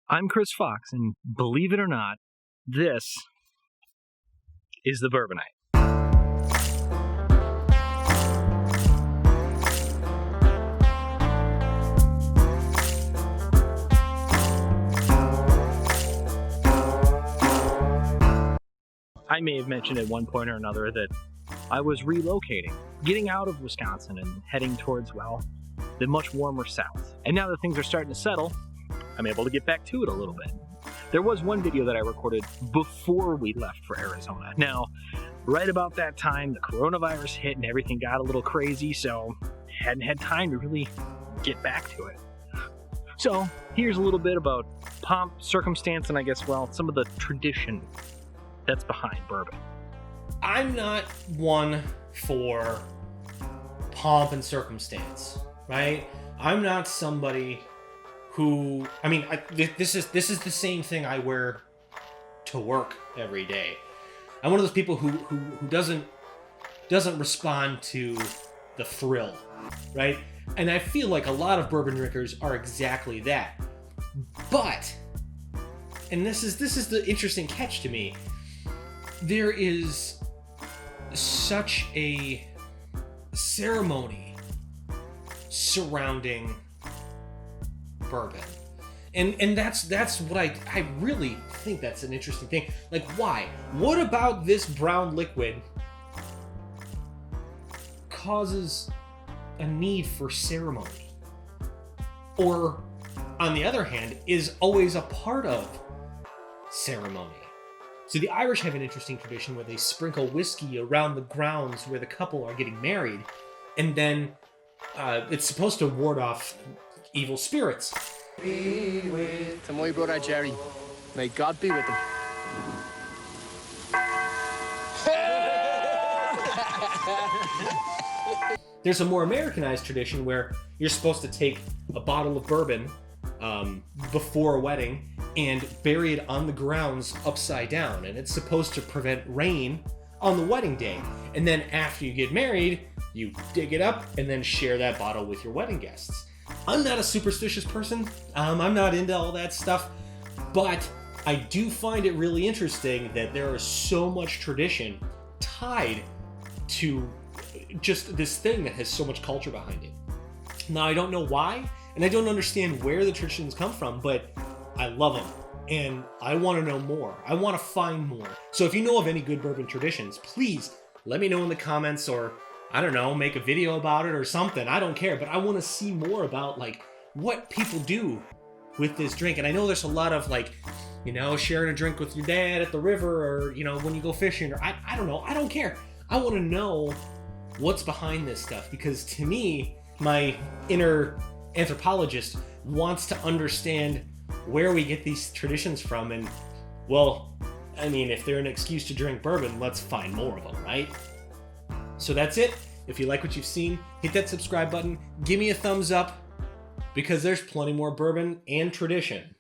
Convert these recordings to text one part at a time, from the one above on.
I'm Chris Fox, and believe it or not, this is the Bourbonite. I may have mentioned at one point or another that I was relocating, getting out of Wisconsin and heading towards, well, the much warmer south. And now that things are starting to settle, I'm able to get back to it a little bit. There was one video that I recorded before we left for Arizona. Now, right about that time, the coronavirus hit and everything got a little crazy, so hadn't had time to really get back to it. So here's a little bit about pomp, circumstance, and I guess, well, some of the tradition that's behind bourbon. I'm not one for pomp and circumstance, right? I'm not somebody who, I mean, this is the same thing I wear to work every day. I'm one of those people who doesn't respond to the thrill, right? And I feel like a lot of bourbon drinkers are exactly that. But, and this is the interesting catch to me, there is such a ceremony surrounding bourbon, and that's what I really think that's an interesting thing. Like, why? What about this brown liquid causes a need for ceremony, or on the other hand is always a part of ceremony? So the Irish have an interesting tradition where they sprinkle whiskey around the grounds where the couple are getting married, and then it's supposed to ward off evil spirits. Be with to my brother Jerry. May God be with him. There's a more Americanized tradition where you're supposed to take a bottle of bourbon before a wedding and bury it on the grounds upside down, and it's supposed to prevent rain on the wedding day. And then after you get married, you dig it up and then share that bottle with your wedding guests. I'm not a superstitious person. I'm not into all that stuff, but I do find it really interesting that there is so much tradition tied to just this thing that has so much culture behind it. Now, I don't know why, and I don't understand where the traditions come from, but I love them, and I want to know more. I want to find more. So if you know of any good bourbon traditions, please let me know in the comments, or I don't know, make a video about it or something. I don't care, but I want to see more about like what people do with this drink. And I know there's a lot of like, you know, sharing a drink with your dad at the river, or, you know, when you go fishing, or I don't know. I don't care. I want to know what's behind this stuff, because to me, my inner anthropologist wants to understand where we get these traditions from. And, well, I mean, if they're an excuse to drink bourbon, let's find more of them, right? So that's it. If you like what you've seen, hit that subscribe button, give me a thumbs up, because there's plenty more bourbon and tradition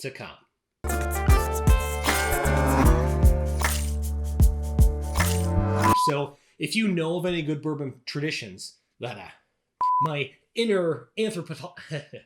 to come. So if you know of any good bourbon traditions, my inner anthropologist